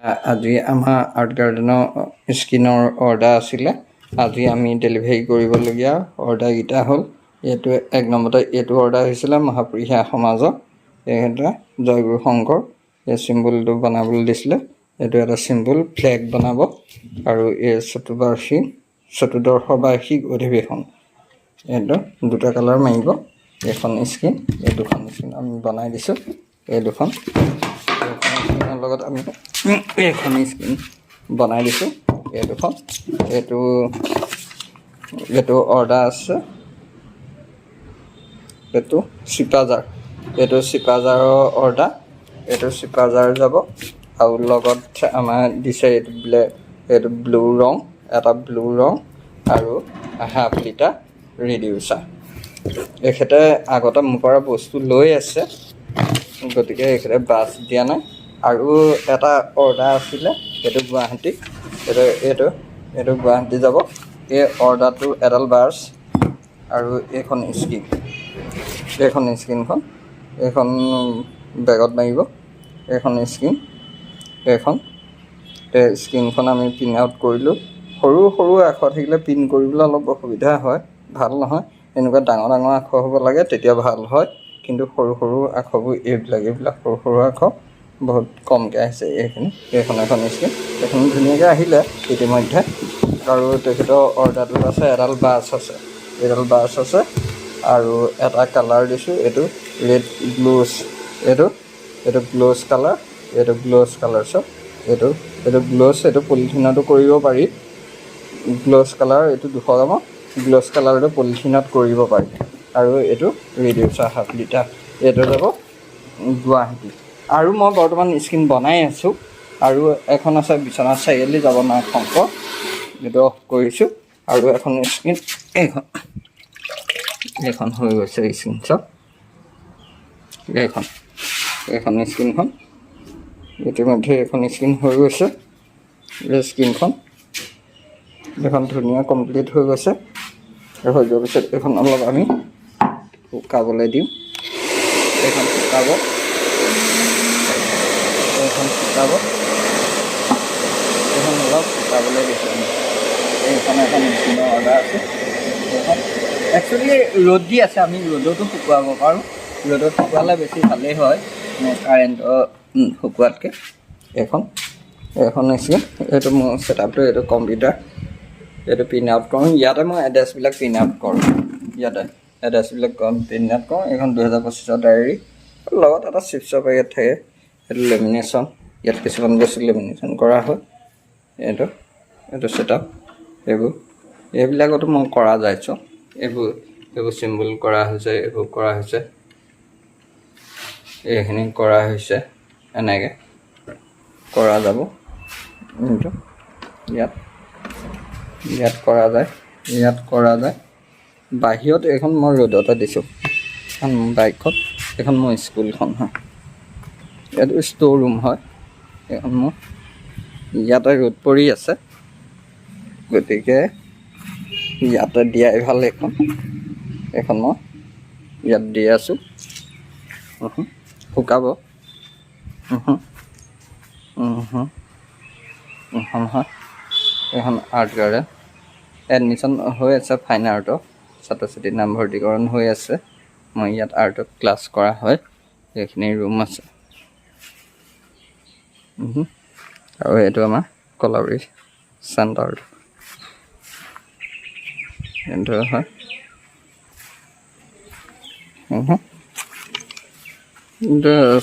আজি আমাৰ আৰ্ট গাৰ্ডেনৰ স্কিনৰ অৰ্ডাৰ আছিলে। আজি আমি ডেলিভাৰী কৰিবলগীয়া অৰ্ডাৰকেইটা হ'ল, এইটো এক নম্বৰতে এইটো অৰ্ডাৰ হৈছিলে মহাপুৰুষীয়া সমাজৰ এইকেইটা জয়গুৰু শংকৰ এই চিম্বলটো বনাবলৈ দিছিলে। এইটো এটা চিম্বল ফ্লেগ বনাব আৰু এই চতুৰ্দশবাৰ্ষিক অধিৱেশন এইটো দুটা কালাৰ মাৰিব। এইখন স্কিন এই দুখন স্কিন আমি বনাই দিছোঁ। এই দুখন স্কিনৰ লগত আমি এইখন স্কিন বনাই দিছোঁ। এই দুখন এইটো অৰ্ডাৰ আছে। এইটো চিপাজাৰ, এইটো চিপাজাৰৰ অৰ্ডাৰ। এইটো চিপাজাৰ যাব আৰু লগত আমাৰ দিছে এইটো ব্লু ৰং, এটা ব্লু ৰং আৰু হাফ লিটাৰ ৰিডিউচাৰ। এখেতে আগতে মোৰ পৰা বস্তু লৈ আছে, গতিকে এখেতে বাছ দিয়া নাই। আৰু এটা অৰ্ডাৰ আছিলে, এইটো গুৱাহাটী, এইটো গুৱাহাটী যাব। এই অৰ্ডাৰটো এডাল বাছ আৰু এইখন স্কিনখন এইখন বেগত মাৰিব। এইখন স্কিনখন আমি প্ৰিণ্ট আউট কৰিলোঁ। সৰু সৰু আখৰ থাকিলে প্ৰিণ্ট কৰিবলৈ অলপ অসুবিধা হয়, ভাল নহয়। এনেকুৱা ডাঙৰ ডাঙৰ আখৰ হ'ব লাগে, তেতিয়া ভাল হয়। কিন্তু সৰু সৰু আখৰবোৰ এইবিলাক সৰু সৰু আখৰ বহুত কমকৈ আহিছে। এইখন এখন স্কিন, এইখন ধুনীয়াকৈ আহিলে ইতিমধ্যে। আৰু তেখেতৰ অৰ্ডাৰটোত আছে এডাল বাছ আছে আৰু এটা কালাৰ দিছোঁ, এইটো ৰেড গ্ল'জ, এইটো গ্ল'জ কালাৰ, চাওক এইটো গ্ল'জ, এইটো পলিথিনতো কৰিব পাৰি। গ্ল'জ কালাৰ, এইটো 200 গ্ৰামৰ গ্ল'জ কালাৰটো পলিথিনত কৰিব পাৰি। আৰু এইটো ৰিডিউচাৰ হাফ লিটাৰ, এইটো যাব গুৱাহাটী। আৰু মই বৰ্তমান স্কিন বনাই আছোঁ। আৰু এখন আছে বিশ্বনাথ চাৰিআলি জগন্নাথ শংকৰ, এইটো অফ কৰিছোঁ। আৰু এখন স্কিন এইখন হৈ গৈছে স্কিন, চাওক এইখন স্কিনখন ইতিমধ্যে এইখন স্কিন হৈ গৈছে। এই স্কিনখন এইখন ধুনীয়া কমপ্লিট হৈ গৈছে। হৈ যোৱাৰ পিছত এইখন অলপ আমি শুকাবলৈ দিম। এইখন শুকাব, এইখন অলপ শুকাবলৈ দিছোঁ আমি। এইখন এখন স্কিনৰ অৰ্ডাৰ আছে। এইখন একচুৱেলি ৰ'দ দি আছে, আমি ৰ'দতো শুকুৱাব পাৰোঁ। ৰ'দত শুকুৱালে বেছি ভালেই হয় কাৰেণ্টৰ শুকুৱাতকৈ। এইখন স্কিন, এইটো মোৰ ছেটআপটো, এইটো কম্পিউটাৰ, এইটো প্ৰিণ্ট আউট কৰোঁ। ইয়াতে মই এড্ৰেছবিলাক প্ৰিণ্ট আউট কৰোঁ। এইখন 2025 ডায়েৰী, লগত এটা চিপছৰ পেকেট থাকে। এইটো লেমিনেশ্যন, ইয়াত কিছুমান বস্তু লেমিনেশ্যন কৰা হয়। এইটো ছেটআপ, এইবিলাকতো মই কৰা যায়। চব এইবোৰ চিম্বল কৰা হৈছে, এইবোৰ কৰা হৈছে, এইখিনি কৰা হৈছে। এনেকৈ কৰা যাব। ইয়াত কৰা যায়। বাহিৰত এইখন মই ৰ'দতে দিছোঁ। এখন মোৰ বাইকখন, এইখন মোৰ স্কুলখন হয়, এইটো ষ্ট'ৰ ৰুম হয়। এইখন মোৰ ইয়াতে ৰ'দ পৰি আছে, গতিকে ইয়াতে দিয়াই ভাল। এইখন মই ইয়াত দি আছোঁ, শুকাব। হয়, এইখন আৰ্ট গাৰ্ডেন এডমিশ্যন হৈ আছে, ফাইন আৰ্টৰ ছাত্ৰ ছাত্ৰীৰ নামভৰ্তিকৰণ হৈ আছে। মই ইয়াত আৰ্টত ক্লাছ কৰা হয়। এইখিনি ৰুম আছে। আৰু এইটো আমাৰ কলাবাৰী চেণ্টাৰটো, এইটো হয়।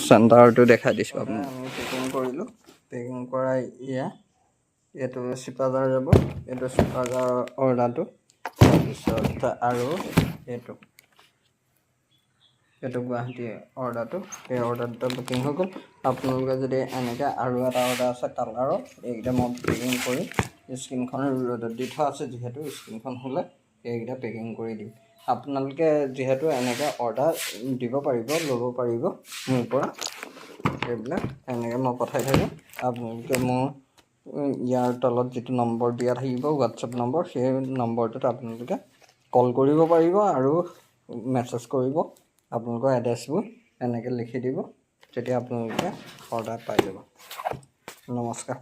চেণ্টাৰটো দেখাই দিছোঁ আপোনাক। আমি পেকিং কৰিলোঁ, পেকিং কৰা এইটো চিপাজাৰ যাব, এইটো চিপাজাৰ অৰ্ডাৰটো। তাৰপিছত আৰু এইটো গুৱাহাটী অৰ্ডাৰটো, এই অৰ্ডাৰ দুটা বুকিং হৈ গ'ল। আপোনালোকে যদি এনেকৈ আৰু এটা অৰ্ডাৰ আছে কালাৰৰ, এইকেইটা মই পেকিং কৰি স্কিনখন ৰ'দত দি থোৱা আছে। যিহেতু স্কিনখন হ'লে এইকেইটা পেকিং কৰি দিম। আপোনালোকে যিহেতু এনেকৈ অৰ্ডাৰ দিব পাৰিব, ল'ব পাৰিব মোৰ পৰা। এইবিলাক এনেকৈ মই পঠাই থাকোঁ। আপোনালোকে মোৰ ইয়াৰ তলত যিটো নম্বৰ দিয়া থাকিব, হোৱাটছএপ নম্বৰ, সেই নম্বৰটোত আপোনালোকে কল কৰিব পাৰিব আৰু মেছেজ কৰিব। আপোনালোকৰ এড্ৰেছবোৰ এনেকৈ লিখি দিব, তেতিয়া আপোনালোকে অৰ্ডাৰ পাই যাব। নমস্কাৰ।